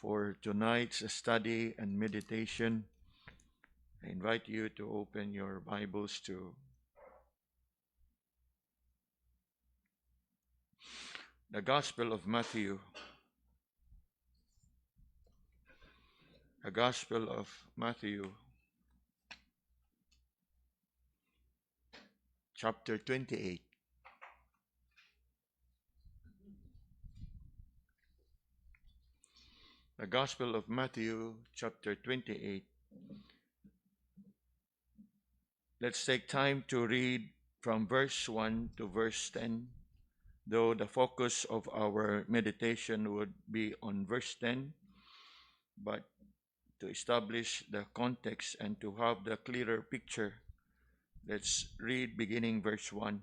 for tonight's study and meditation. I invite you to open your Bibles to the Gospel of Matthew. The Gospel of Matthew, chapter 28. The Gospel of Matthew, chapter 28. Let's take time to read from verse 1 to verse 10, though the focus of our meditation would be on verse 10, but to establish the context and to have the clearer picture, let's read beginning verse 1.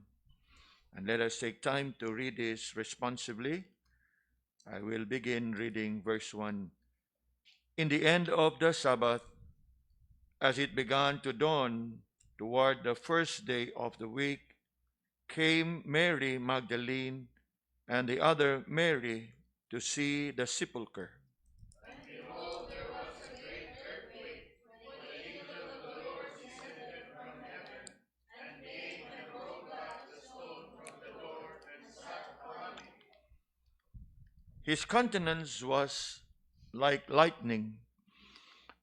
And let us take time to read this responsibly. I will begin reading verse 1. In the end of the Sabbath, as it began to dawn toward the first day of the week, came Mary Magdalene and the other Mary to see the sepulchre. And behold, there was a great earthquake, for the angel of the Lord descended from heaven, and came and rolled back the stone from the door and sat upon it. His countenance was like lightning,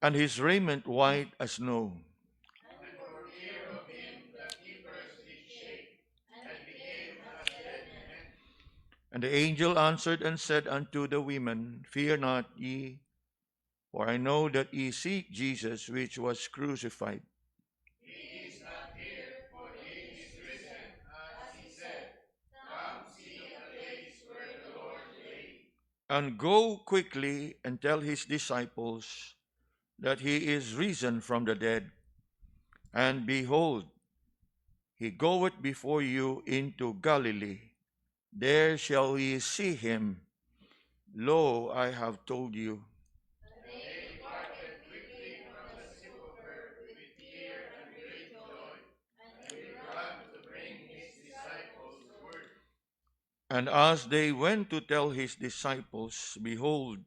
and his raiment white as snow. And for fear of him, the keepers did shake, and became as dead men. And the angel answered and said unto the women, Fear not ye, for I know that ye seek Jesus, which was crucified. He is not here, for he is risen, as he said. Come see a place where the Lord lay. And go quickly and tell his disciples that he is risen from the dead. And behold, he goeth before you into Galilee. There shall ye see him. Lo, I have told you. And they departed quickly from the sepulchre with fear and great joy, and they ran to bring his disciples word. And as they went to tell his disciples, behold,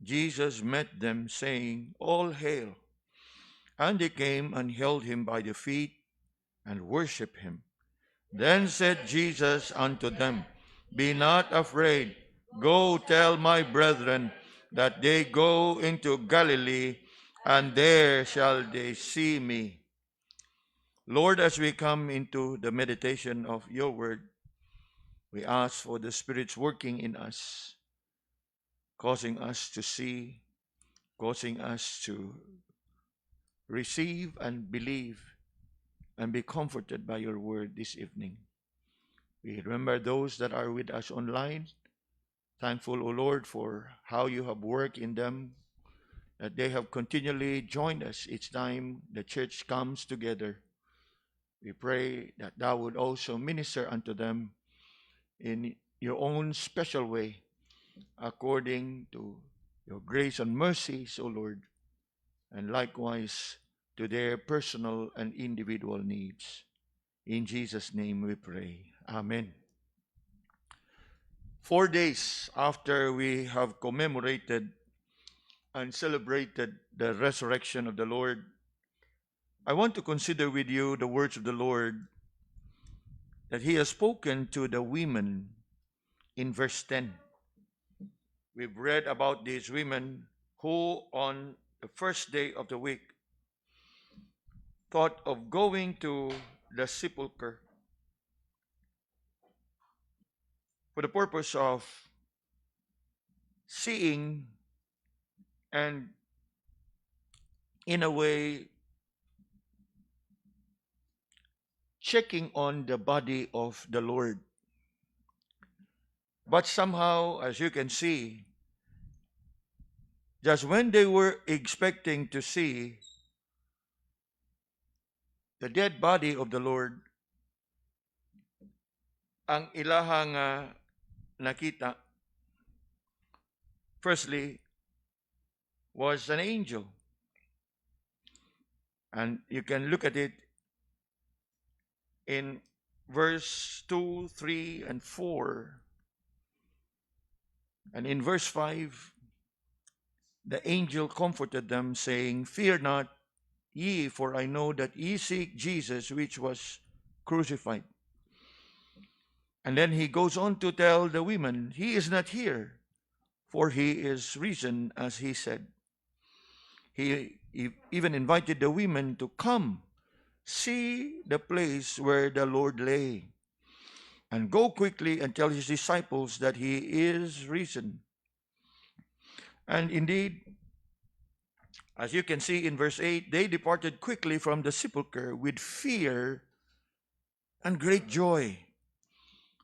Jesus met them, saying, All hail. And they came and held him by the feet and worshipped him. Then said Jesus unto them, Be not afraid. Go tell my brethren that they go into Galilee, and there shall they see me. Lord, as we come into the meditation of your word, we ask for the Spirit's working in us, causing us to see, causing us to receive and believe and be comforted by your word this evening. We remember those that are with us online. Thankful, O Lord, for how you have worked in them, that they have continually joined us each time the church comes together. We pray that thou would also minister unto them in your own special way, according to your grace and mercies, O Lord, and likewise to their personal and individual needs. In Jesus' name we pray. Amen. 4 days after we have commemorated and celebrated the resurrection of the Lord, I want to consider with you the words of the Lord that he has spoken to the women in verse 10. We've read about these women who on the first day of the week thought of going to the sepulchre for the purpose of seeing and, in a way, checking on the body of the Lord. But somehow, as you can see, just when they were expecting to see the dead body of the Lord, ang ilahang nakita, firstly, was an angel. And you can look at it in verse 2, 3, and 4. And in verse 5, the angel comforted them, saying, Fear not ye, for I know that ye seek Jesus, which was crucified. And then he goes on to tell the women, He is not here, for he is risen, as he said. He even invited the women to come see the place where the Lord lay, and go quickly and tell his disciples that he is risen. And indeed, as you can see in verse 8, they departed quickly from the sepulchre with fear and great joy.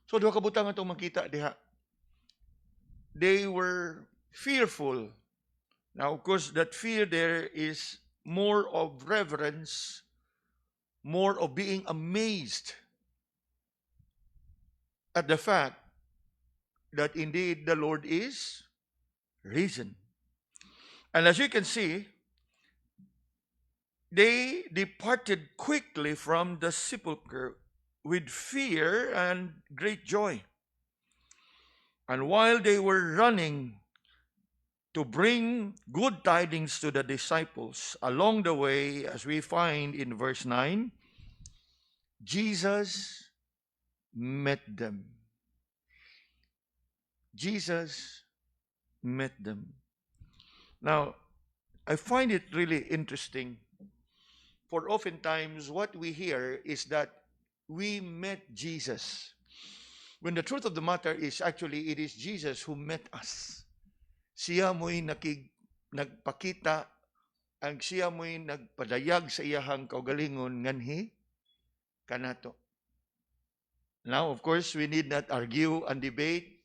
So duha ka butang atong makita diha. They were fearful. Now, of course, that fear there is more of reverence, more of being amazed at the fact that indeed the Lord is risen. And as you can see, they departed quickly from the sepulchre with fear and great joy. And while they were running to bring good tidings to the disciples, along the way, as we find in verse 9, Jesus met them. Jesus met them. Now, I find it really interesting, for oftentimes what we hear is that we met Jesus, when the truth of the matter is actually it is Jesus who met us. Siya mo'y nagpakita, ang siya mo'y nagpadayag sa iyahang kaugalingon nganhi kanato. Now, of course, we need not argue and debate,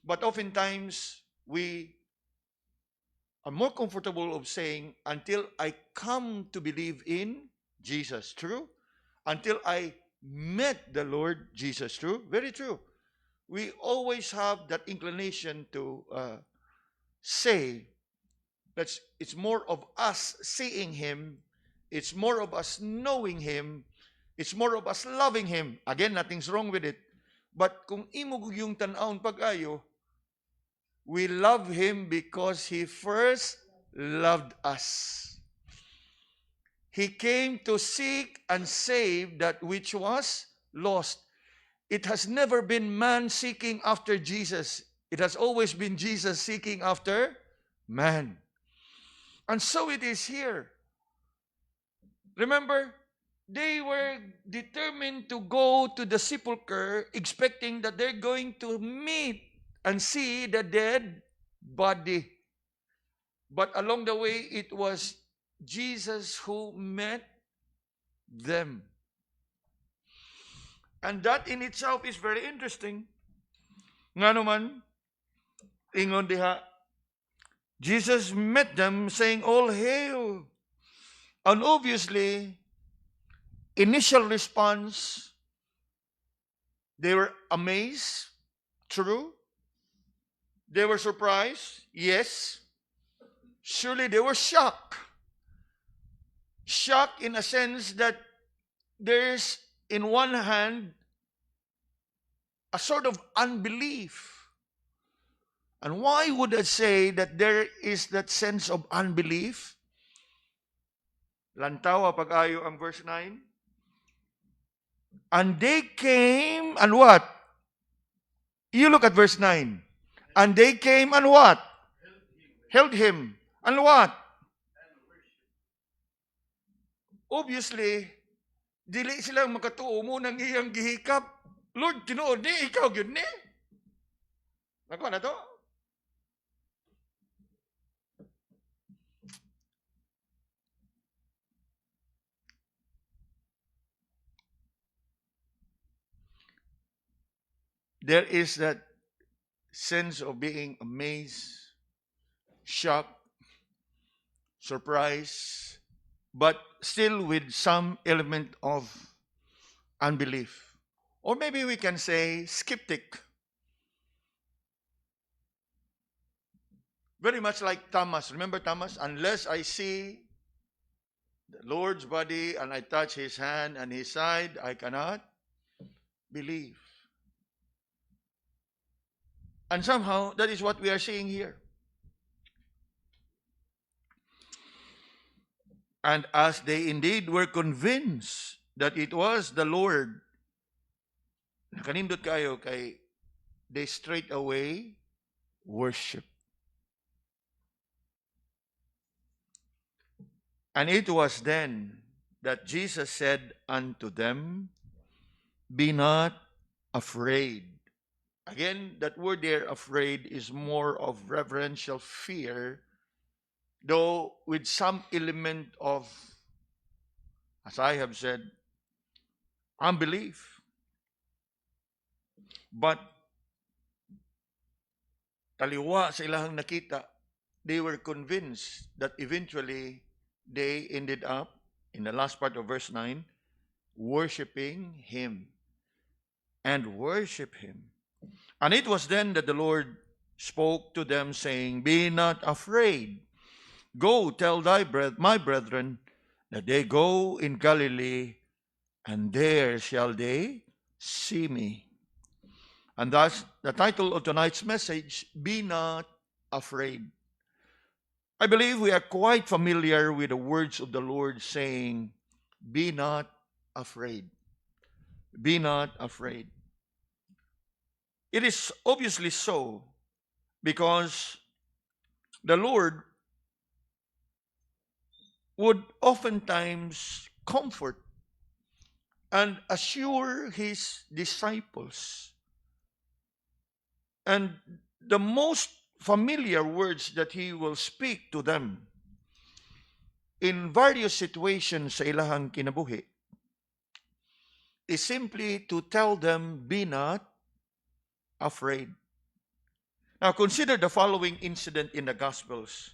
but oftentimes we are more comfortable of saying, until I come to believe in Jesus, true? Until I met the Lord Jesus, true? Very true. We always have that inclination to say that it's more of us seeing Him, it's more of us knowing Him, it's more of us loving Him. Again, nothing's wrong with it. But kung imog yung tan-aon pag-ayo, we love Him because He first loved us. He came to seek and save that which was lost. It has never been man seeking after Jesus. It has always been Jesus seeking after man. And so it is here. Remember, they were determined to go to the sepulchre expecting that they're going to meet and see the dead body. But along the way, it was Jesus who met them. And that in itself is very interesting. Nga naman, ingon diha, Jesus met them saying, All hail. And obviously, initial response, they were amazed, true. They were surprised, yes. Surely they were shocked. Shocked in a sense that there's, in one hand, a sort of unbelief. And why would I say that there is that sense of unbelief? Lantawa pag-ayo ang verse 9. And they came and what? You look at verse 9. And they came and what? Held him. And what? Obviously, dili silang makatuo mo ng iyang gihikap. Lord, tinuod ni, ikaw yun ni. Nakuha na to? There is that sense of being amazed, shocked, surprised, but still with some element of unbelief. Or maybe we can say skeptic. Very much like Thomas. Remember Thomas? Unless I see the Lord's body and I touch His hand and His side, I cannot believe. And somehow, that is what we are seeing here. And as they indeed were convinced that it was the Lord, nakanindot kayo kay they straight away worship. And it was then that Jesus said unto them, Be not afraid. Again, that word there, afraid, is more of reverential fear, though with some element of, as I have said, unbelief. But taliwa sa ilahang nakita, they were convinced that eventually they ended up, in the last part of verse 9, worshiping Him. And worship Him. And it was then that the Lord spoke to them, saying, Be not afraid. Go tell my brethren that they go in Galilee, and there shall they see me. And thus, the title of tonight's message, Be Not Afraid. I believe we are quite familiar with the words of the Lord saying, Be not afraid. Be not afraid. It is obviously so because the Lord would oftentimes comfort and assure His disciples. And the most familiar words that He will speak to them in various situations sa ilahang kinabuhi is simply to tell them, Be not afraid. Now consider the following incident in the Gospels.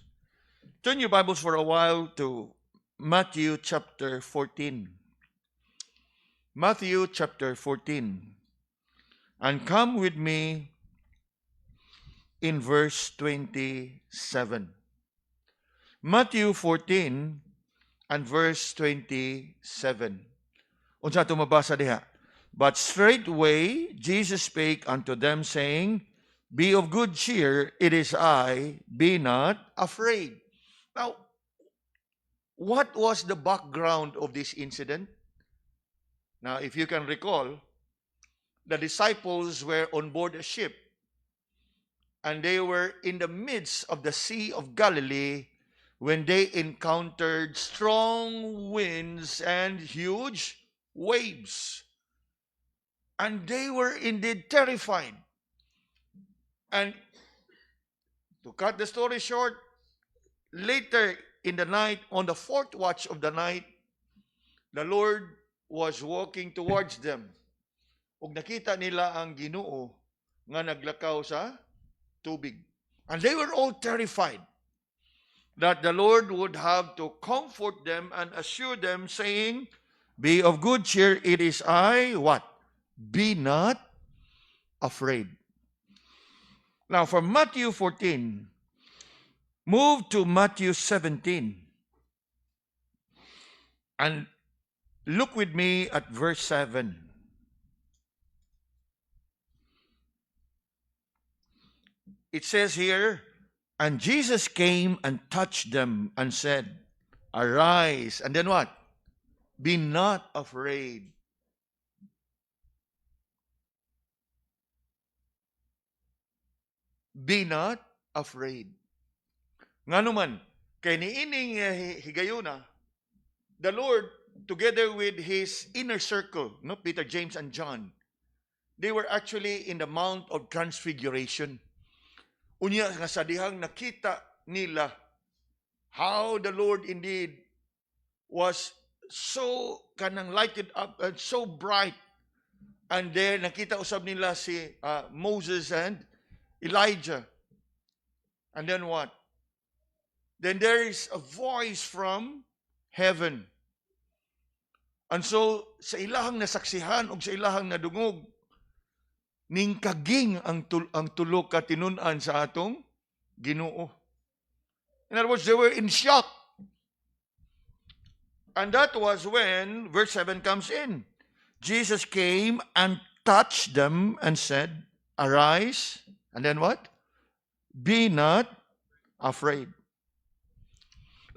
Turn your Bibles for a while to Matthew chapter 14. Matthew chapter 14. And come with me in verse 27. Matthew 14 and verse 27. Unsa ito mabasa diha? But straightway Jesus spake unto them, saying, Be of good cheer, it is I, be not afraid. Now, what was the background of this incident? Now, if you can recall, the disciples were on board a ship, and they were in the midst of the Sea of Galilee when they encountered strong winds and huge waves. And they were indeed terrified. And to cut the story short, later in the night, on the fourth watch of the night, the Lord was walking towards them. Ug nakita nila ang Ginoo nga naglakaw sa tubig. And they were all terrified that the Lord would have to comfort them and assure them, saying, Be of good cheer, it is I, what? Be not afraid. Now, from Matthew 14, move to Matthew 17. And look with me at verse 7. It says here, And Jesus came and touched them and said, Arise. And then what? Be not afraid. Be not afraid. Nga naman, kay niining higayuna, the Lord, together with His inner circle, no, Peter, James, and John, they were actually in the Mount of Transfiguration. Unya nga sa dihang nakita nila how the Lord indeed was so kanang lighted up and so bright. And then nakita usab nila si Moses and Elijah. And then what? Then there is a voice from heaven. And so, sa ilahang nasaksihan o sa ilahang nadungog, ning kaging ang tulo ka tinunan sa atong Ginoo. In other words, they were in shock. And that was when verse 7 comes in. Jesus came and touched them and said, Arise. And then what? Be not afraid.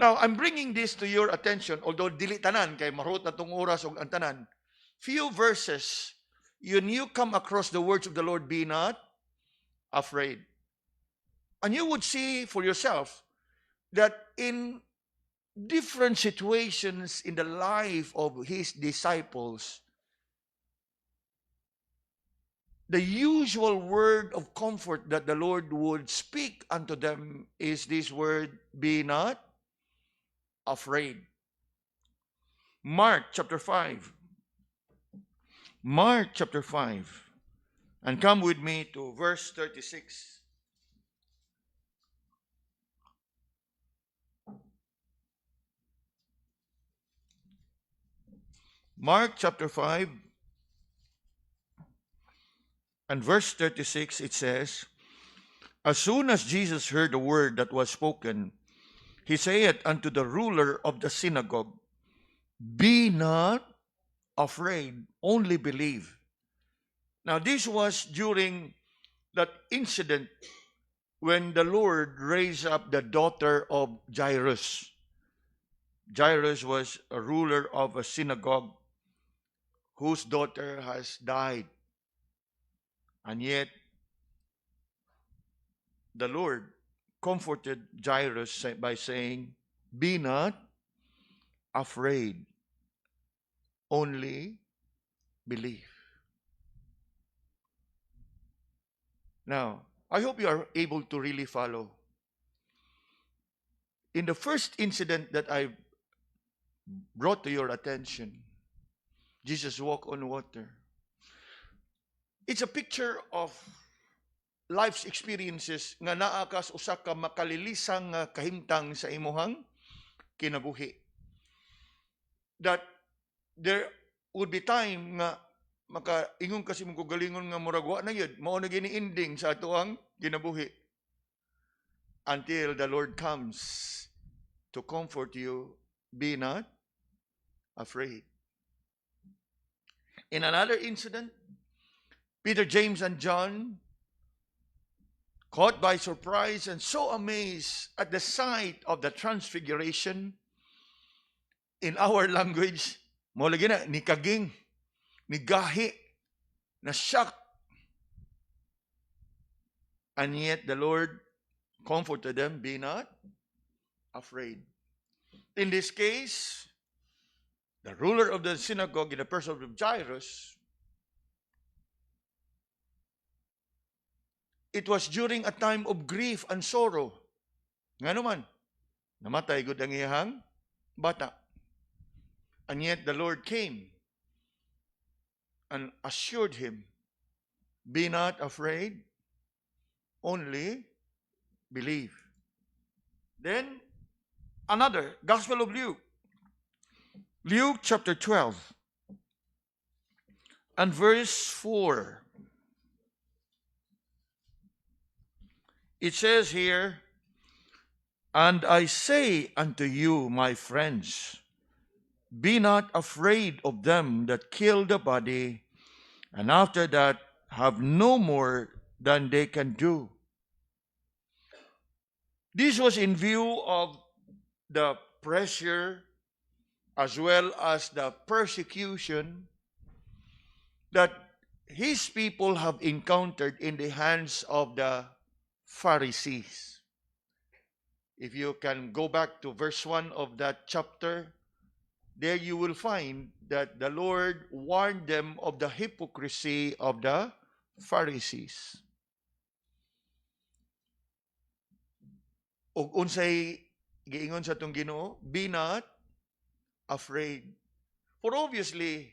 Now, I'm bringing this to your attention, although dili tanan, kay marot na tong oras og ang tanan. Few verses, when you come across the words of the Lord, be not afraid. And you would see for yourself that in different situations in the life of his disciples, the usual word of comfort that the Lord would speak unto them is this word, be not afraid. Mark chapter 5. Mark chapter 5. And come with me to verse 36. Mark chapter 5 and verse 36, it says, as soon as Jesus heard the word that was spoken, he saith unto the ruler of the synagogue, be not afraid, only believe. Now this was during that incident when the Lord raised up the daughter of Jairus. Jairus was a ruler of a synagogue whose daughter has died. And yet, the Lord comforted Jairus by saying, be not afraid, only believe. Now, I hope you are able to really follow. In the first incident that I brought to your attention, Jesus walked on water. It's a picture of life's experiences nga naa ka sa usa ka makalilisang kahimtang sa imuhang kinabuhi. That there would be time nga makaingon kasi mong kugalingon nga murag wa na yun, mao na gini ending sa atoang kinabuhi. Until the Lord comes to comfort you, be not afraid. In another incident, Peter, James, and John, caught by surprise and so amazed at the sight of the transfiguration, in our language, mo lagi na, ni kaging, ni gahi, na shock. And yet the Lord comforted them, be not afraid. In this case, the ruler of the synagogue in the person of Jairus, it was during a time of grief and sorrow. Nga naman, namatay gud ang iyahang bata. And yet the Lord came and assured him, be not afraid, only believe. Then, another, Gospel of Luke. Luke chapter 12 and verse 4. It says here, and I say unto you, my friends, be not afraid of them that kill the body, and after that have no more than they can do. This was in view of the pressure as well as the persecution that his people have encountered in the hands of the Pharisees. If you can go back to verse 1 of that chapter, there you will find that the Lord warned them of the hypocrisy of the Pharisees. Ug unsay giingon sa tong Ginoo, be not afraid. For obviously,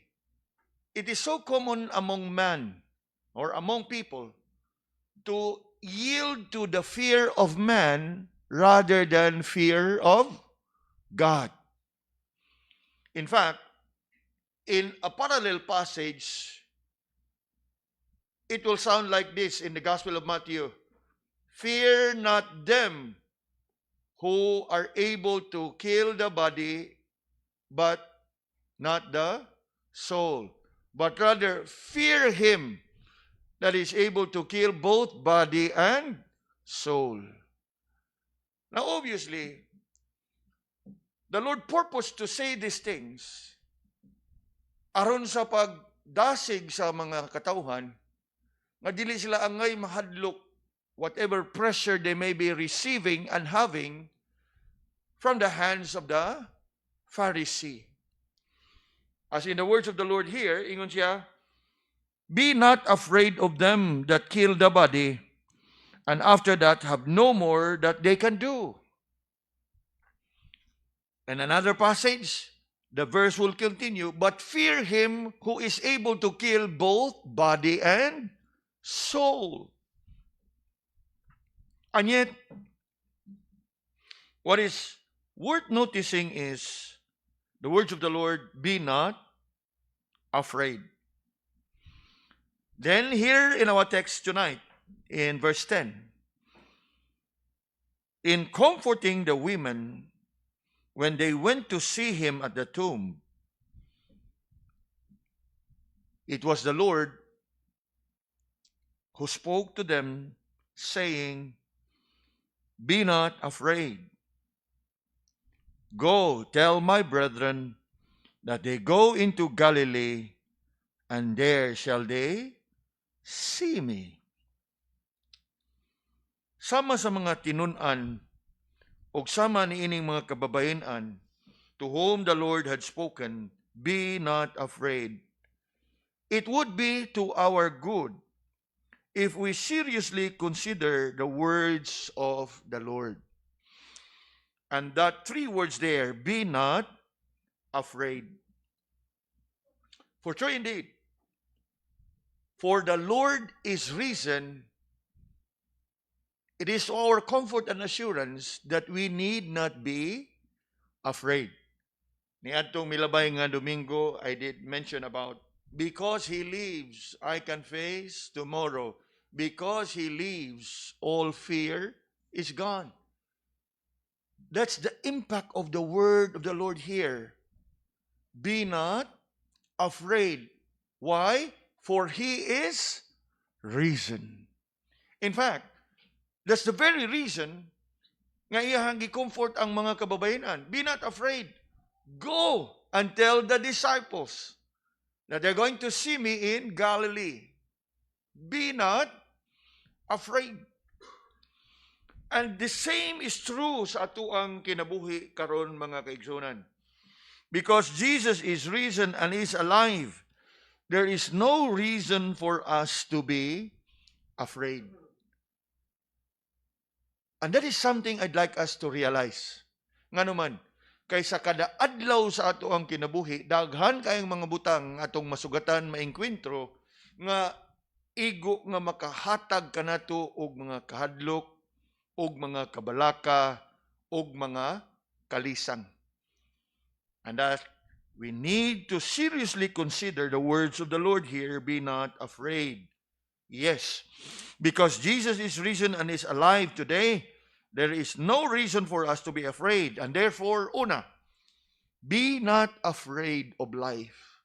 it is so common among man or among people to yield to the fear of man rather than fear of God. In fact, in a parallel passage, it will sound like this in the Gospel of Matthew. Fear not them who are able to kill the body, but not the soul. But rather, fear him that is able to kill both body and soul. Now, obviously, The Lord purposed to say these things aron sa pagdasig sa mga katauhan nga dili sila angay mahadlok whatever pressure they may be receiving and having from the hands of the Pharisee. As in the words of the Lord here, ingon siya, be not afraid of them that kill the body, and after that have no more that they can do. And another passage, the verse will continue, but fear him who is able to kill both body and soul. And yet, what is worth noticing is the words of the Lord, be not afraid. Then here in our text tonight, in verse 10, in comforting the women when they went to see him at the tomb, it was the Lord who spoke to them, saying, be not afraid. Go, tell my brethren that they go into Galilee, and there shall they see me. Sama sa mga tinun-an, o sama ni ining mga kababayan to whom the Lord had spoken, be not afraid. It would be to our good if we seriously consider the words of the Lord. And that three words there, be not afraid. For true indeed, for the Lord is risen, it is our comfort and assurance that we need not be afraid. Ni atong milabay nga Domingo, I did mention about, because He lives, I can face tomorrow. Because He lives, all fear is gone. That's the impact of the word of the Lord here. Be not afraid. Why? For He is risen. In fact, that's the very reason nga iyahang gi-comfort ang mga kababayan. Be not afraid. Go and tell the disciples that they're going to see me in Galilee. Be not afraid. And the same is true sa atuang kinabuhi karon mga kaigsunan. Because Jesus is risen and is alive, there is no reason for us to be afraid. And that is something I'd like us to realize. Nga naman, kaysa kada adlaw sa ato ang kinabuhi, daghan kayong mga butang atong masugatan, maengkwentro, nga igo nga makahatag kanato og mga kahadlok, og mga kabalaka, og mga kalisang. And that we need to seriously consider the words of the Lord here, be not afraid. Yes, because Jesus is risen and is alive today, there is no reason for us to be afraid. And therefore, una, be not afraid of life.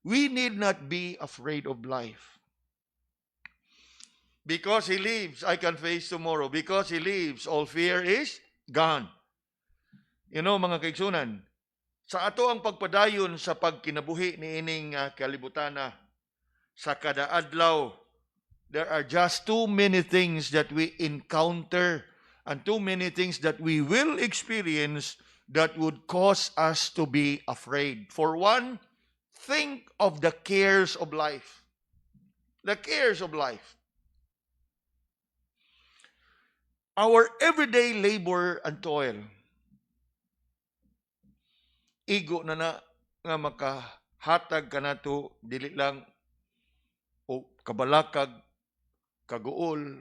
We need not be afraid of life. Because He lives, I can face tomorrow. Because He lives, all fear is gone. You know, mga kaigsunan, sa ato ang pagpadayon sa pagkinabuhi ni ining kalibutana, sa kada adlaw, there are just too many things that we encounter and too many things that we will experience that would cause us to be afraid. For one, think of the cares of life. The cares of life. Our everyday labor and toil. Igo na nga makahatag kanato dili lang o kabalakag, kaguol,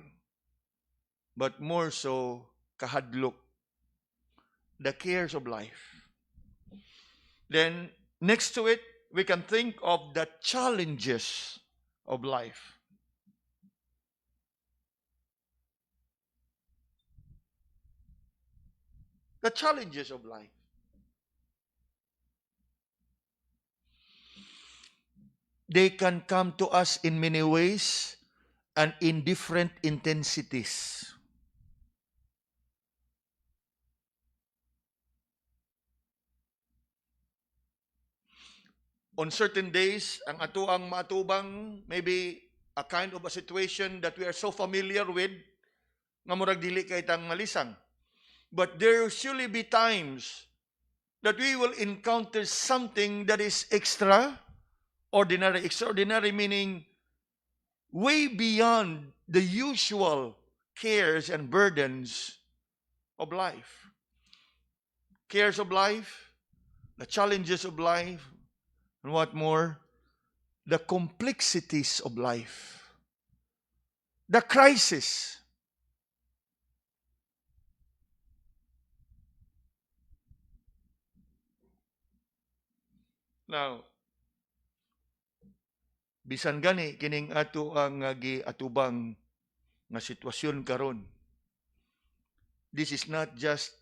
but more so kahadlok. The cares of life. Then next to it, we can think of the challenges of life. The challenges of life. They can come to us in many ways and in different intensities. On certain days, ang ato ang matubang, maybe a kind of a situation that we are so familiar with, nga murag dili kay tang malisang. But there will surely be times that we will encounter something that is extraordinary. Extraordinary meaning way beyond the usual cares and burdens of life. Cares of life, the challenges of life, and what more? The complexities of life. The crisis. Now, bisan gani kining ato ang giatubang nga sitwasyon karon. This is not just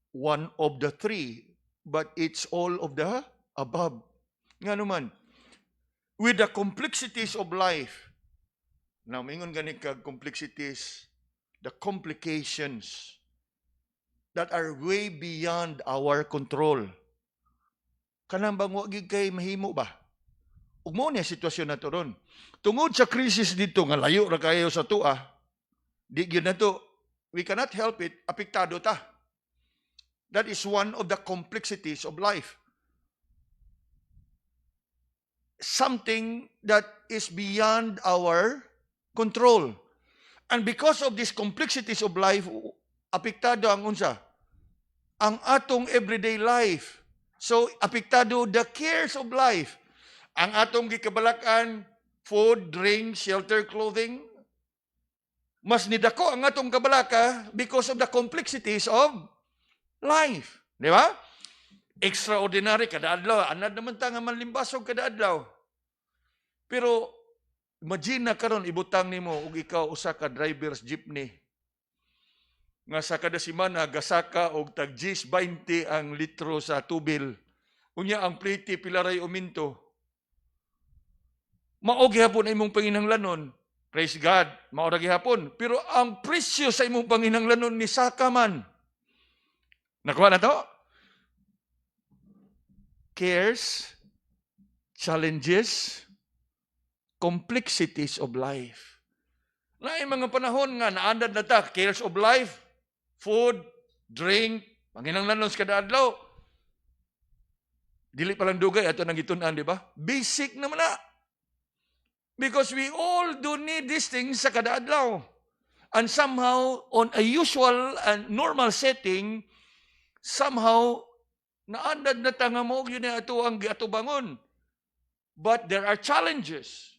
one of the three, but it's all of the above. Nga naman, with the complexities of life, now mingon gani kag complexities, the complications that are way beyond our control. Kanang bang wa gid kay mahimo ba? Ug mao ni sitwasyon nato ron. Tungod sa krisis dito nga layo ra kayo sa tua, di gyud nato, we cannot help it, apektado ta. That is one of the complexities of life. Something that is beyond our control. And because of these complexities of life, apektado ang unsa? Ang atong everyday life. So, apektado the cares of life. Ang atong gikabalakan, food, drink, shelter, clothing, mas nidako ang atong kabalaka because of the complexities of life. Di ba? Extraordinary kada adlaw. Anad naman ta nga manlimbasog kada adlaw. Pero, imagine na karon ibutang nimo ug ikaw usa ka driver's jeepney nga sa kada semana gasaka og tag 20 ang litro sa tubil. Unya ang pliti pilaray uminto. Mao gihapon imong panginahanglanon. Praise God, mao ra gihapon. Pero ang presyo sa imong panginahanglanon ni saka man. Nakuha na to? Cares, challenges, complexities of life. Naay mga panahon nga naandad na ta, cares of life, food, drink, panginahanglanon sa kada adlaw. Dili pa lang dugay ato nang gitun-an, di ba? Basic naman na. Because we all do need these things sa kada adlaw. And somehow, on a usual and normal setting, somehow, naandad na ta nga mo, yun na ato ang giatubangon. But there are challenges.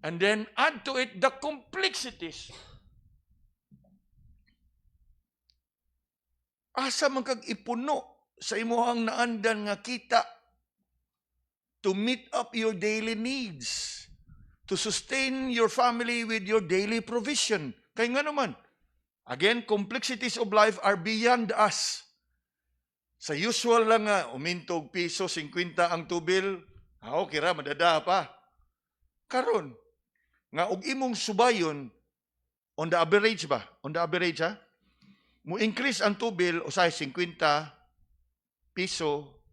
And then add to it the complexities. Asa man kag ipuno sa imuhang naandan nga kita to meet up your daily needs, to sustain your family with your daily provision. Kaya nga naman, again, complexities of life are beyond us. Sa usual lang nga, umintog piso, 50 ang tubil, okay ra, madada pa. Karon, nga og imong subayon, on the average ba? On the average ha? Mo increase ang tubil, usahay 50 piso,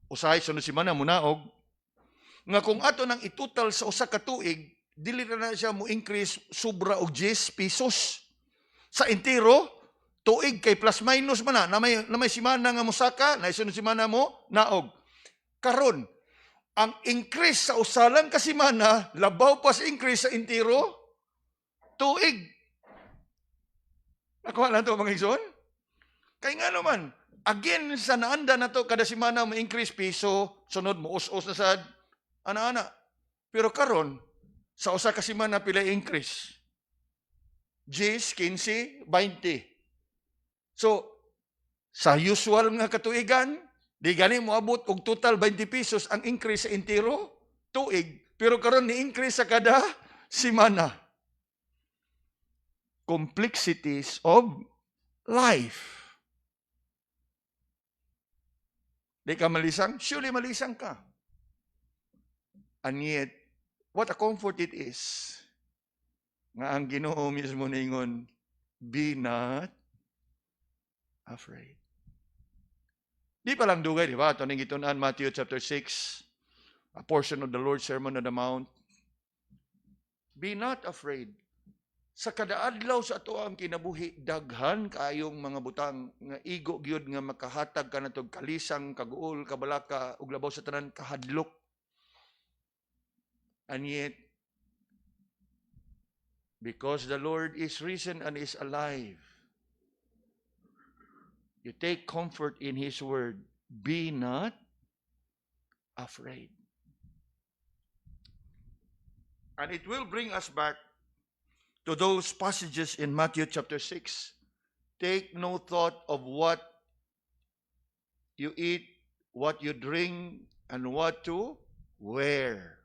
usahay sunod semana munaog. Nga kung ato nang itutal sa usa ka tuig, dili na siya mo increase sobra og 10 pesos. Sa entero, tuig kay plus minus man na may semana nga mosaka, na sunod semana mo naog. Karon, ang increase sa usalang ka semana, labaw pa sa increase sa entero, tuig. Nakuha na ito mga igsoon? Kaya nga naman, again, sa naanda na to kada semana mo increase piso, sunod mo us-us na sad, ana-ana. Pero karon, sa usa ka semana pila increase? 10, 15, 20. So, sa usual nga katuigan, di gani mo abot og total 20 pesos ang increase sa entero, tuig. Pero karon ni increase sa kada semana. Complexities of life. Di ka malisang? Surely malisang ka. And yet, what a comfort it is nga ang Ginoo mismo ningon, be not afraid. Di pa lang dugay, di ba? Ito ning gitunan Matthew chapter 6, a portion of the Lord's Sermon on the Mount. Be not afraid. Sa kadaadlaw sa ato ang kinabuhi, daghan kayong mga butang nga igo gyud nga makahatag kanatog kalisang, kaguol, kabalaka ug labaw sa tanan kahadlok. And yet, because the Lord is risen and is alive, you take comfort in His word. Be not afraid. And it will bring us back to those passages in Matthew chapter 6. Take no thought of what you eat, what you drink, and what to wear.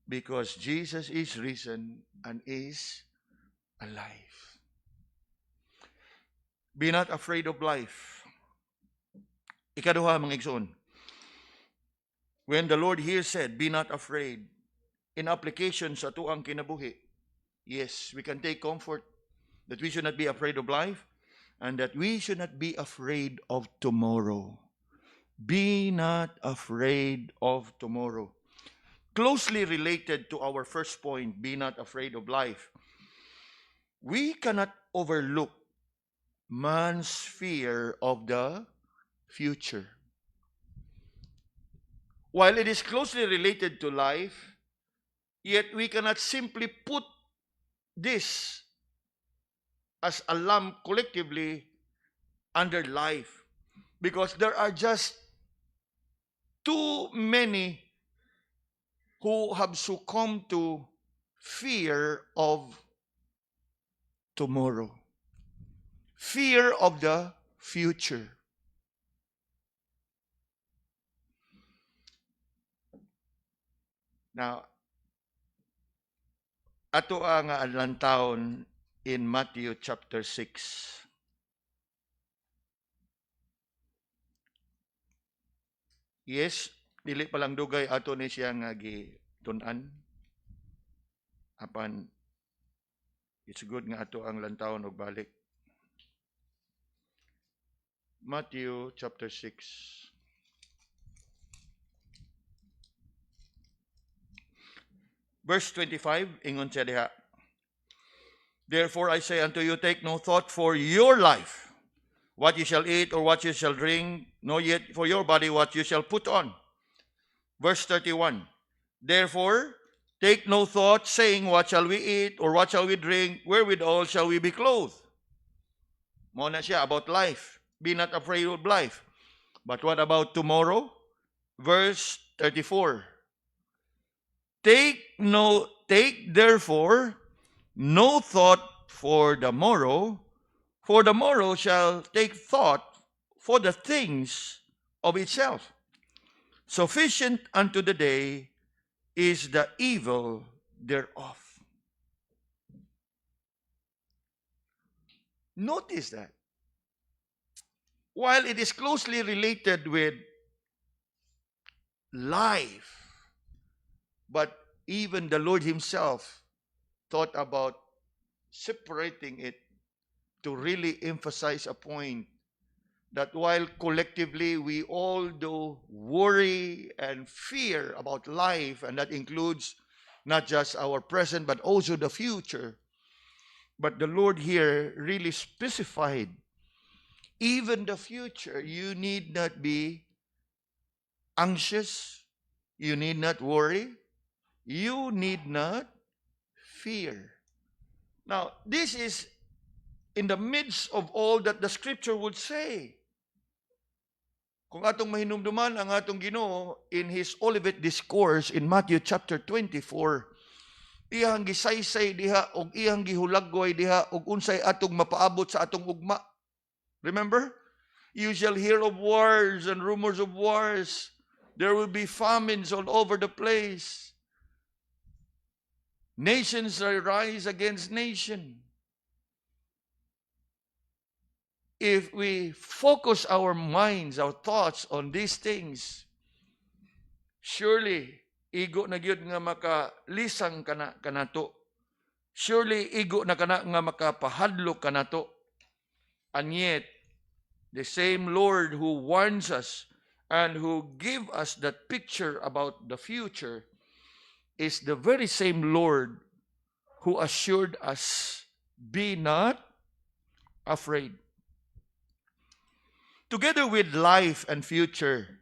Because Jesus is risen and is alive. Be not afraid of life. Ikaduha, mga igsoon. When the Lord here said, be not afraid, in application sa tuang kinabuhi, yes, we can take comfort that we should not be afraid of life and that we should not be afraid of tomorrow. Be not afraid of tomorrow. Closely related to our first point, be not afraid of life. We cannot overlook man's fear of the future. While it is closely related to life, yet we cannot simply put this as a lump collectively under life, because there are just too many who have succumbed to fear of tomorrow, fear of the future. Now, ato ang adlantawon in Matthew chapter 6. Yes, dili pa lang dugay ato ni siya nga gitun-an. Apan it's good nga ato ang lantawon og balik. Matthew chapter 6. Verse 25, ingon siya diha. Therefore I say unto you, take no thought for your life, what you shall eat or what you shall drink, nor yet for your body what you shall put on. Verse 31, therefore take no thought, saying, what shall we eat or what shall we drink, wherewithal shall we be clothed? Mo na siya about life. Be not afraid of life. But what about tomorrow? Verse 34. Take therefore no thought for the morrow shall take thought for the things of itself. Sufficient unto the day is the evil thereof. Notice that. While it is closely related with life, but even the Lord Himself thought about separating it to really emphasize a point that while collectively we all do worry and fear about life, and that includes not just our present but also the future, but the Lord here really specified, even the future, you need not be anxious, you need not worry, you need not fear. Now, this is in the midst of all that the Scripture would say. Kung atong mahinumduman ang atong Ginoo in His Olivet Discourse in Matthew chapter 24, iyang gisaysay diha og iyang gihulagway diha og unsay atong mapaabot sa atong ugma. Remember? You shall hear of wars and rumors of wars. There will be famines all over the place. Nations shall rise against nation. If we focus our minds, our thoughts on these things, surely igo na gyud nga makalisang kanato. Surely igo na kana nga makapahadlok kanato. And yet, the same Lord who warns us and who give us that picture about the future, is the very same Lord who assured us, be not afraid. Together with life and future,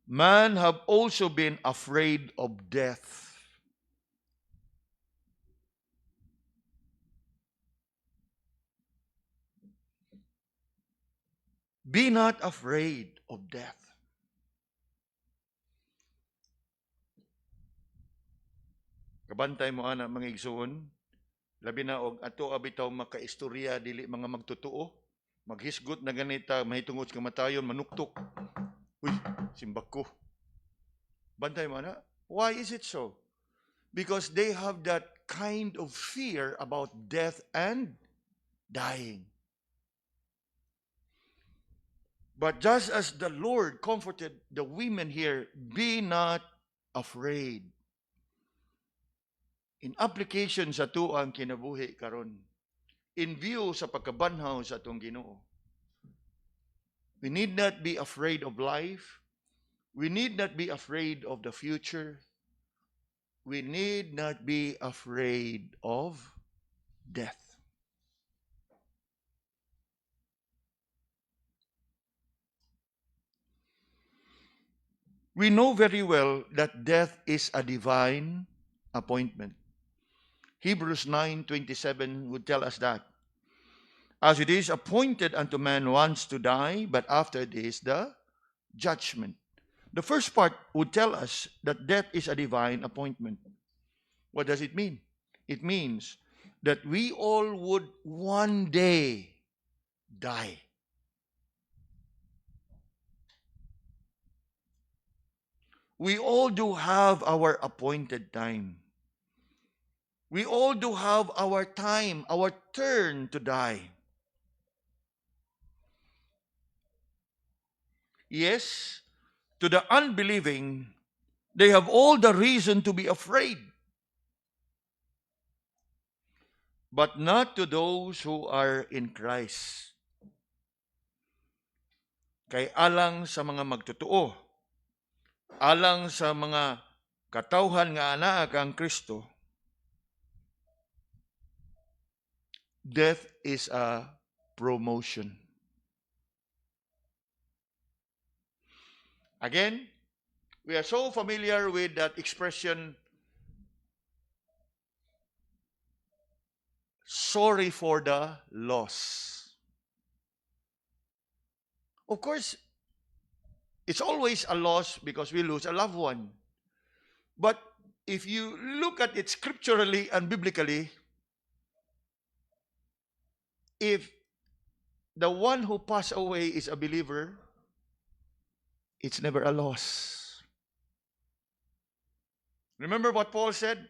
man have also been afraid of death. Be not afraid of death. Kabantay mo ana mga igsoon, labi na og ato abitaw makaistorya dili mga magtotoo, maghisgot na ganita mahitungod sa kamatayon manuktok. Uy, simbak ko. Bantay mo ana. Why is it so? Because they have that kind of fear about death and dying. But just as the Lord comforted the women here, be not afraid. In application sa tuang kinabuhi karon, in view sa pagkabanhaw sa atong Ginoo, we need not be afraid of life. We need not be afraid of the future. We need not be afraid of death. We know very well that death is a divine appointment. Hebrews 9:27 would tell us that. As it is appointed unto man once to die, but after this the judgment. The first part would tell us that death is a divine appointment. What does it mean? It means that we all would one day die. We all do have our appointed time. We all do have our time, our turn to die. Yes, to the unbelieving, they have all the reason to be afraid. But not to those who are in Christ. Kay alang sa mga magtotoo, alang sa mga katawhan nga anaa kang Kristo, death is a promotion. Again, we are so familiar with that expression, sorry for the loss. Of course, it's always a loss because we lose a loved one. But if you look at it scripturally and biblically, if the one who passed away is a believer, it's never a loss. Remember what Paul said?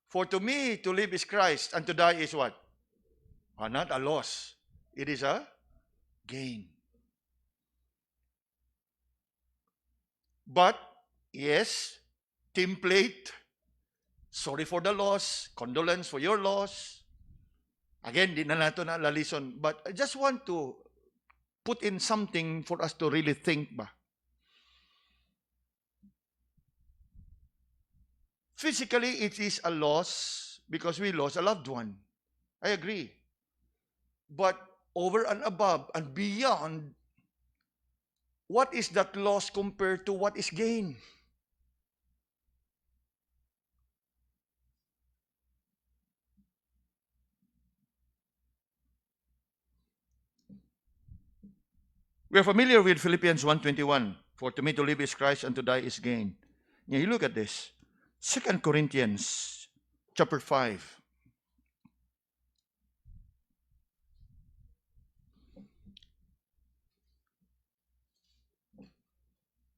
For to me, to live is Christ, and to die is what? Not a loss. It is a gain. But, yes, template, sorry for the loss, condolence for your loss. Again, di na nato na lalison. But I just want to put in something for us to really think ba. Physically, it is a loss because we lost a loved one. I agree. But over and above and beyond, what is that loss compared to what is gain? We are familiar with Philippians 1:21. For to me to live is Christ and to die is gain. Now you look at this. 2 Corinthians chapter 5.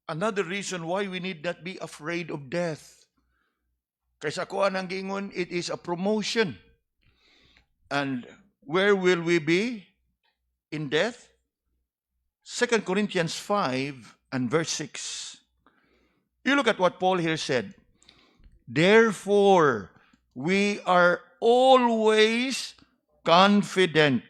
Another reason why we need not be afraid of death. Kaysa ko anang gingon, it is a promotion. And where will we be in death? 2 Corinthians 5 and verse 6. You look at what Paul here said. Therefore, we are always confident,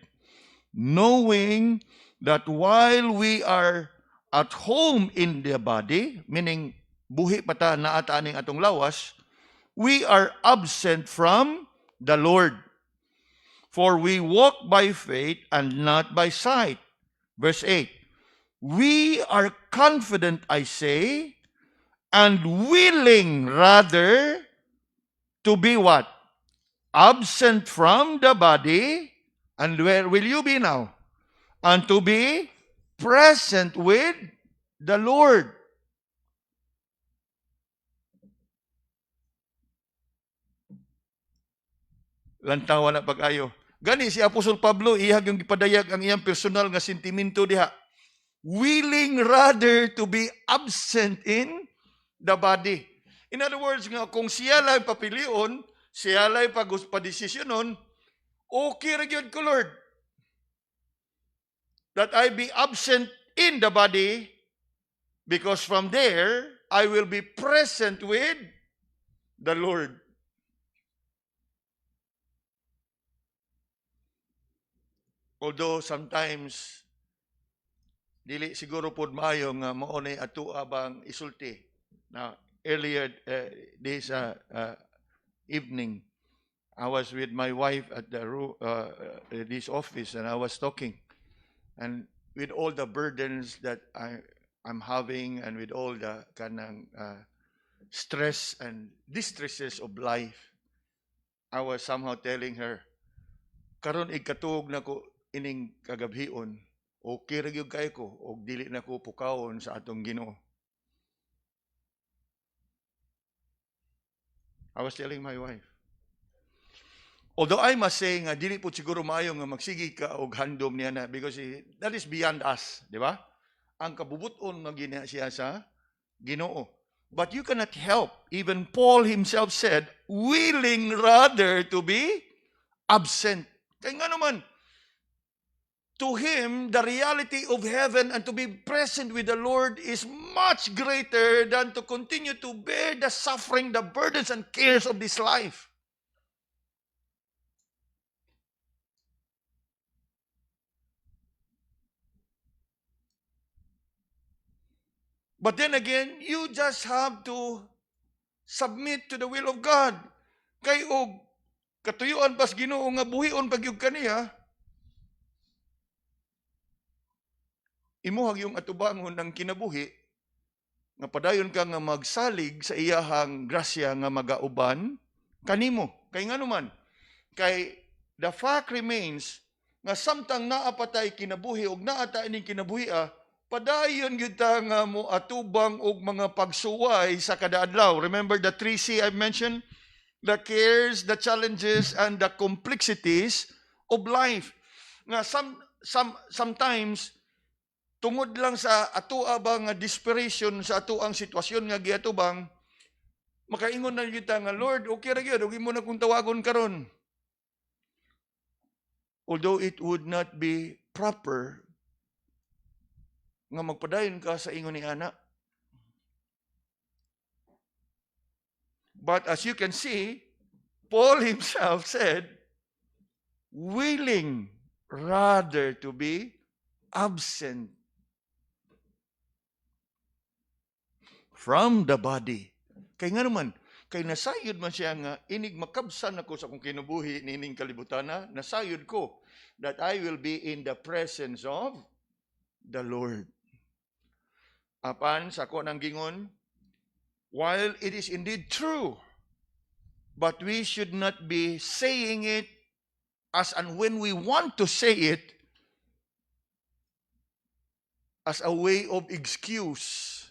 knowing that while we are at home in the body, meaning buhi pata na aning atong lawas, we are absent from the Lord. For we walk by faith and not by sight. Verse 8, we are confident, I say, and willing rather to be what? Absent from the body. And where will you be now? And to be present with the Lord. Lantawa na pag-ayo. Gani si Apostol Pablo, ihag yung gipadayag ang iyang personal nga sentimento diha. Willing rather to be absent in the body. In other words, nga, kung siya lang papilion, siya lang padesisyonon, okay ra gyud ko, Lord, that I be absent in the body, because from there, I will be present with the Lord. Although sometimes, dili siguro pod maayo nga mao nay ato abang isulti. Now, earlier this evening, I was with my wife at this office, and I was talking, and with all the burdens that I'm having, and with all the kanang stress and distresses of life, I was somehow telling her, karon igkatuog na ko ining kagabhion, okay ra gyud kay ko og dili na ko pukawon sa atong Ginoo. I was telling my wife. Although I must say nga dili po siguro maayo nga magsigi ka og handom niya na, because that is beyond us, di ba? Ang kabubuton nga gina siya sa Ginoo. But you cannot help. Even Paul himself said, willing rather to be absent. Kaya nga naman, to him, the reality of heaven and to be present with the Lord is much greater than to continue to bear the suffering, the burdens and cares of this life. But then again, you just have to submit to the will of God. Kay og katuyuan pas Ginoo nga buhion pagyud kaniya, imuhag yung atubangon ng kinabuhi, nga padayon ka nga magsalig sa iyahang grasya nga magauban kanimo. Kay nga naman, kay the fact remains nga samtang naapatay kinabuhi og naata ining kinabuhi, padayon gyud ta nga mo atubang og mga pagsuway sa kada adlaw. Remember the 3C I mentioned? The cares, the challenges, and the complexities of life. Nga sometimes, tungod lang sa atoa bang desperation sa atoang sitwasyon nga giatubang, makaingon na kita nga, Lord, okay ra gyud, okay mo na kung tawagon karon. Although it would not be proper nga magpadayon ka sa ingon ni ana. But as you can see, Paul himself said, willing rather to be absent from the body. Kay nga naman, kay nasayod man siya nga, inig makabsan ako sa kong kinubuhi nining kalibutana, nasayod ko that I will be in the presence of the Lord. Apan, sa ko nang gingon, while it is indeed true, but we should not be saying it as and when we want to say it as a way of excuse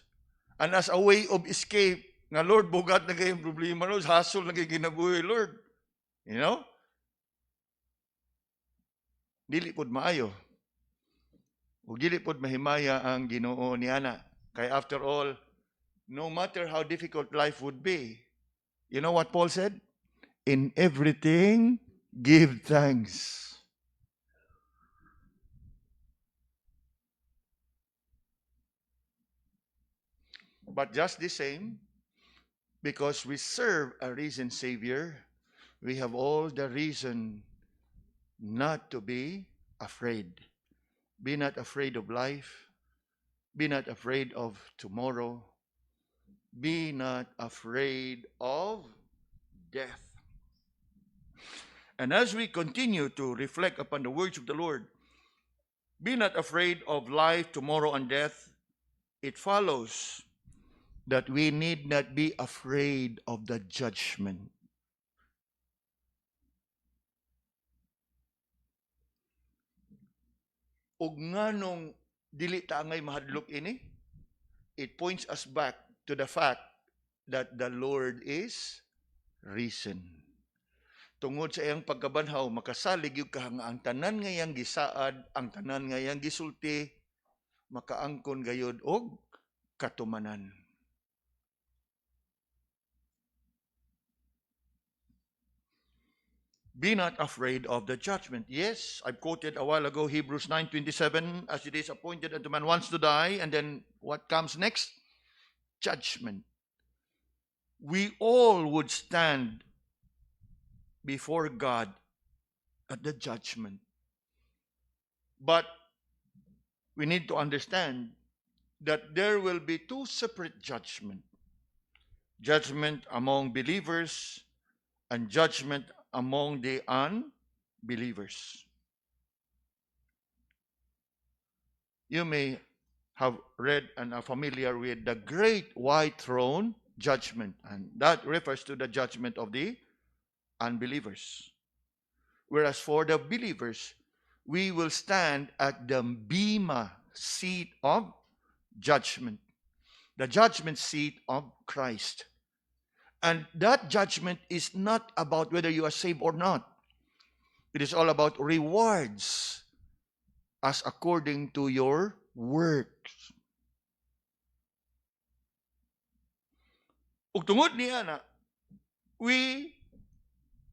and as a way of escape. Nga, Lord, bugat na kayong problema, Lord. Hasol na kayo kinabuhi, Lord. You know? Dili pod maayo. O dili pod mahimaya ang Ginoo ni ana. Kay after all, no matter how difficult life would be, you know what Paul said? In everything, give thanks. But just the same, because we serve a risen Savior, we have all the reason not to be afraid. Be not afraid of life. Be not afraid of tomorrow. Be not afraid of death. And as we continue to reflect upon the words of the Lord, be not afraid of life, tomorrow, and death, it follows that we need not be afraid of the judgment. Ug nganong dili ta ngay mahadlok ini, it points us back to the fact that the Lord is risen. Tungod sa iyang pagkabanhaw, makasalig yung ka nga ang tanan ngayang gisaad, ang tanan ngayang gisulti, makaangkon gayod og katumanan. Be not afraid of the judgment. Yes, I've quoted a while ago Hebrews 9:27, as it is appointed unto man once to die, and then what comes next? Judgment. We all would stand before God at the judgment. But we need to understand that there will be two separate judgments. Judgment among believers and judgment among the unbelievers. You may have read and are familiar with the great white throne judgment, and that refers to the judgment of the unbelievers. Whereas for the believers, we will stand at the bema seat of judgment, the judgment seat of Christ. And that judgment is not about whether you are saved or not. It is all about rewards as according to your works. Ug tungod niya na, we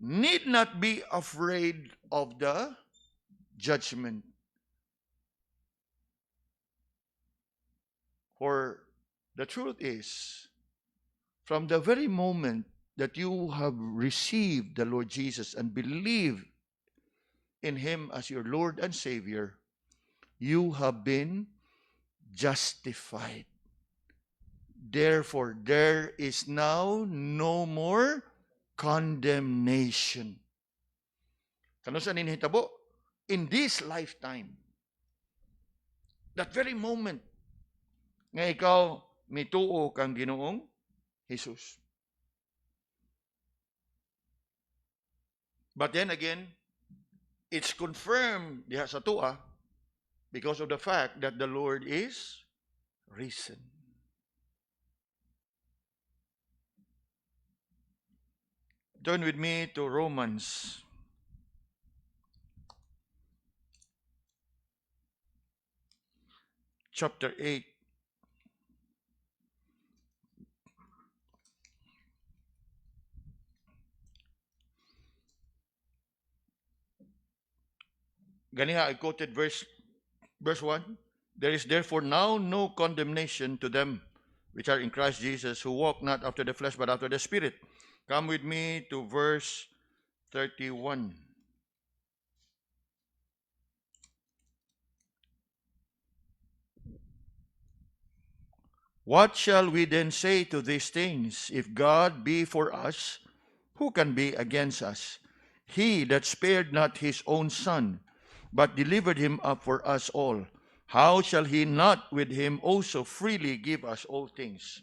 need not be afraid of the judgment. For the truth is, from the very moment that you have received the Lord Jesus and believe in Him as your Lord and Savior, you have been justified. Therefore, there is now no more condemnation. Kano sa ninhitabo? In this lifetime, that very moment nga ikaw mituo kang Ginoong Jesus. But then again, it's confirmed diha sa tua because of the fact that the Lord is risen. Turn with me to Romans chapter 8. Ganiha, I quoted verse 1. There is therefore now no condemnation to them which are in Christ Jesus, who walk not after the flesh but after the Spirit. Come with me to verse 31. What shall we then say to these things? If God be for us, who can be against us? He that spared not his own Son, but delivered him up for us all, how shall he not with him also freely give us all things?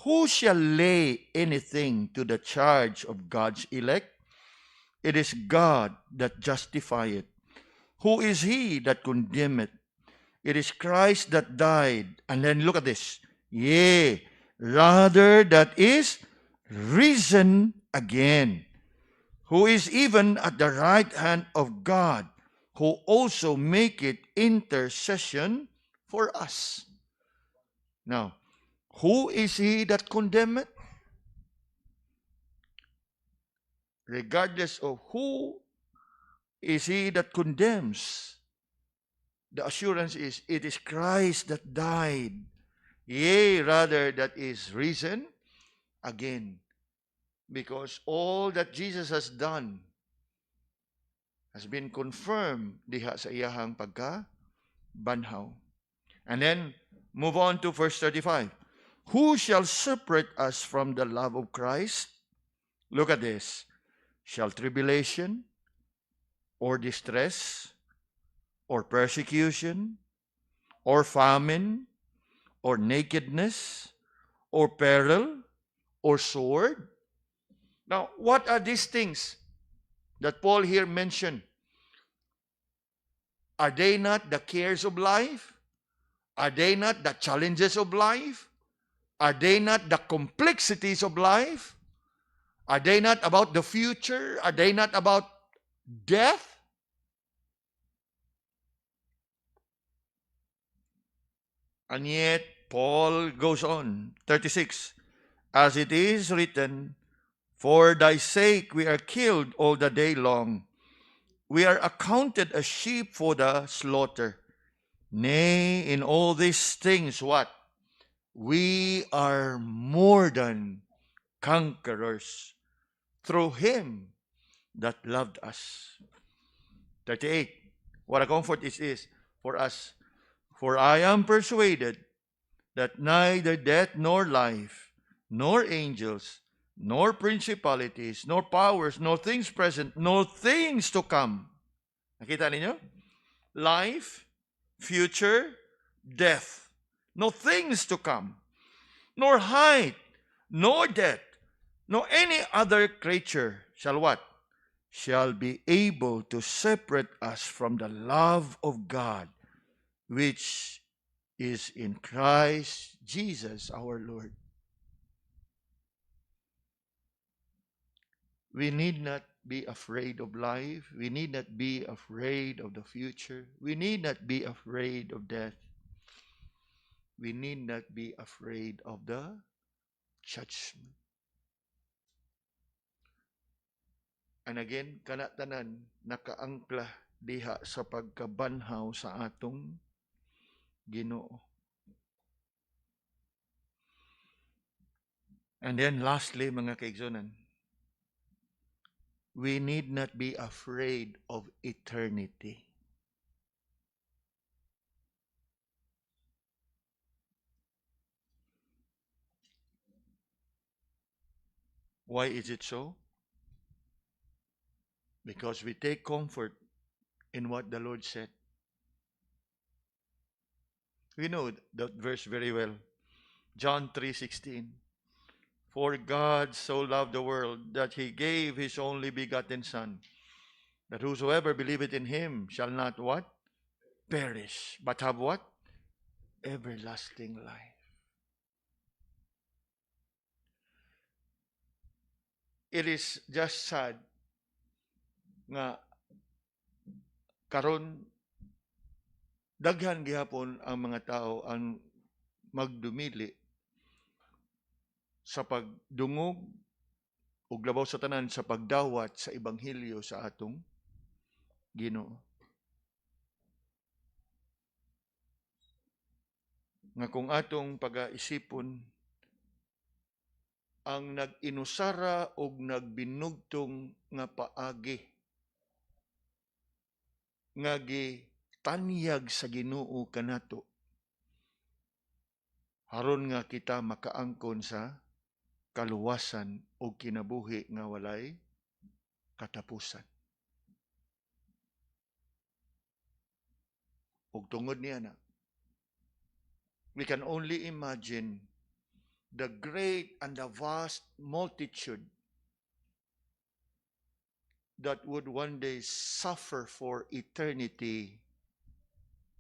Who shall lay anything to the charge of God's elect? It is God that justifieth. Who is he that condemneth? It is Christ that died. And then look at this. Yea, rather that is risen again, who is even at the right hand of God, who also maketh intercession for us. Now, who is he that condemneth? Regardless of who is he that condemns, the assurance is, it is Christ that died, yea, rather that is risen again. Because all that Jesus has done has been confirmed diha sa iyahang banhaw. And then move on to verse 35. Who shall separate us from the love of Christ? Look at this. Shall tribulation or distress or persecution or famine or nakedness or peril or sword? Now, what are these things that Paul here mentioned? Are they not the cares of life? Are they not the challenges of life? Are they not the complexities of life? Are they not about the future? Are they not about death? And yet, Paul goes on, 36, as it is written, for thy sake we are killed all the day long. We are accounted as sheep for the slaughter. Nay, in all these things, what? We are more than conquerors through him that loved us. 38. What a comfort it is for us. For I am persuaded that neither death nor life, nor angels, nor principalities, nor powers, nor things present, nor things to come. Nakita ninyo? Life, future, death. No things to come. Nor height, nor depth, nor any other creature shall what? Shall be able to separate us from the love of God, which is in Christ Jesus our Lord. We need not be afraid of life. We need not be afraid of the future. We need not be afraid of death. We need not be afraid of the judgment. And again, kanatanan nakaangkla diha sa pagkabanhaw sa atong Ginoo. And then lastly, mga kaigsunan, we need not be afraid of eternity. Why is it so? Because we take comfort in what the Lord said. We know that verse very well. John 3:16. For God so loved the world that he gave his only begotten Son, that whosoever believeth in him shall not what? Perish, but have what? Everlasting life. It is just sad nga karon daghan gihapon ang mga tao ang magdumili sa pagdungog ug labaw sa tanan sa pagdawat sa ebanghelyo sa atong Ginoo. Nga kung atong pag-aisipon ang nag-inusara og nagbinugtong nga paagi nga gitanyag sa Ginoo kanato aron nga kita makaangkon sa kaluwasan o kinabuhi nga walay katapusan. Ug tungod niya na, we can only imagine the great and the vast multitude that would one day suffer for eternity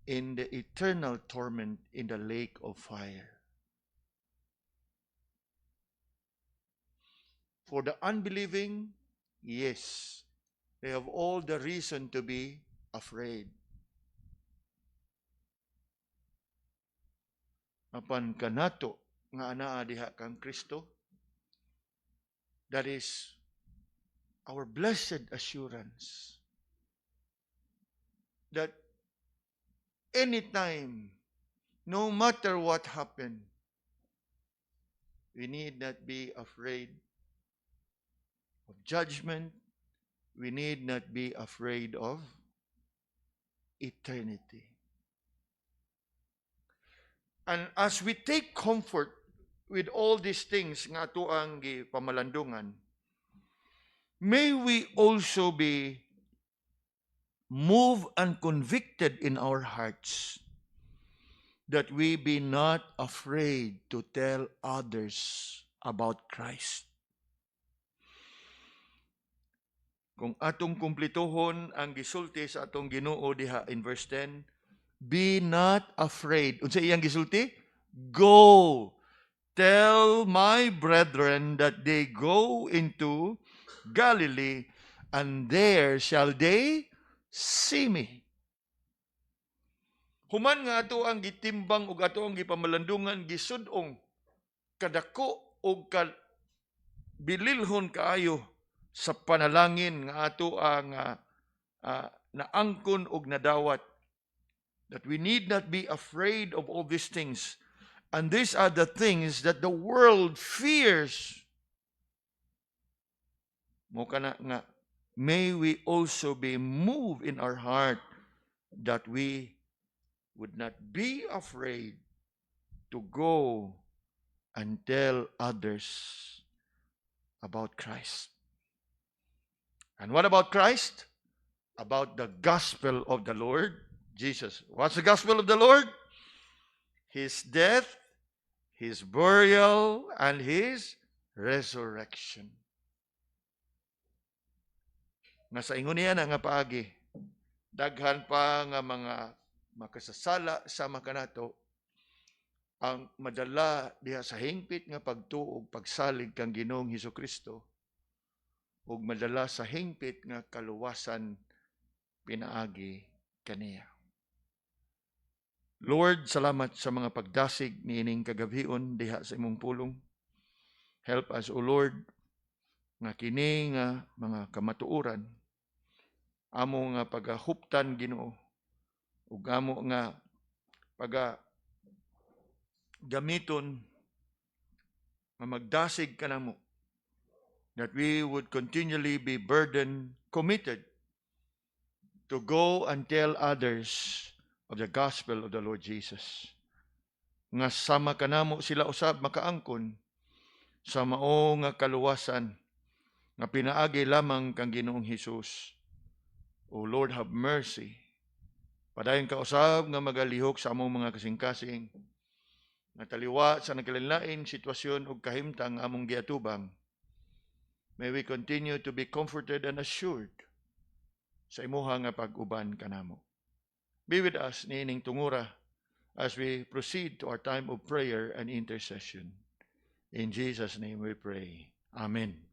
in the eternal torment in the lake of fire. For the unbelieving, yes, they have all the reason to be afraid. Apan kanato nga anaa diha kang Kristo, that is our blessed assurance that anytime, no matter what happened, we need not be afraid of judgment. We need not be afraid of eternity. And as we take comfort with all these things nga ato ang pamalandungan, may we also be moved and convicted in our hearts that we be not afraid to tell others about Christ. Kung atong kumplituhon ang gisulti sa atong Ginoo diha in verse 10, be not afraid. Unsa iyang gisulti? Go, tell my brethren that they go into Galilee, and there shall they see me. Human nga ato ang gitimbang ug ato ang gipamalandungan gisud-ong kadako ug bililhon kaayo sa panalangin nga ato ang naangkon ug nadawat, that we need not be afraid of all these things. And these are the things that the world fears. Mo kana nga, may we also be moved in our heart that we would not be afraid to go and tell others about Christ. And what about Christ? About the gospel of the Lord Jesus. What's the gospel of the Lord? His death, His burial, and His resurrection. Nasa ingon niya na nga paagi, daghan pa nga mga makasasala sa makanato ang madala diha sa hingpit nga pagtuog pagsalig kang Ginoong Hesukristo ug madala sa hingpit nga kaluwasan pinaagi kaniya. Lord, salamat sa mga pagdasig niining kagabhion diha sa imong pulong. Help us, O Lord, nga kini nga mga kamatuoran amo nga pagahuptan Ginoo ug amo nga gamiton nga magdasig kanamo, that we would continually be burdened, committed to go and tell others of the gospel of the Lord Jesus. Nga sama kanamo sila usab makaangkon sa mao nga kaluwasan nga pinaagi lamang kang Ginoong Hesus. O Lord, have mercy. Padayon ka usab nga magalihok sa among mga kasing-kasing nga taliwa sa nagkalain sitwasyon ug kahimtang among giatubang. May we continue to be comforted and assured sa imuha nga pag-uban kanamo. Be with us niining tungura as we proceed to our time of prayer and intercession. In Jesus' name we pray. Amen.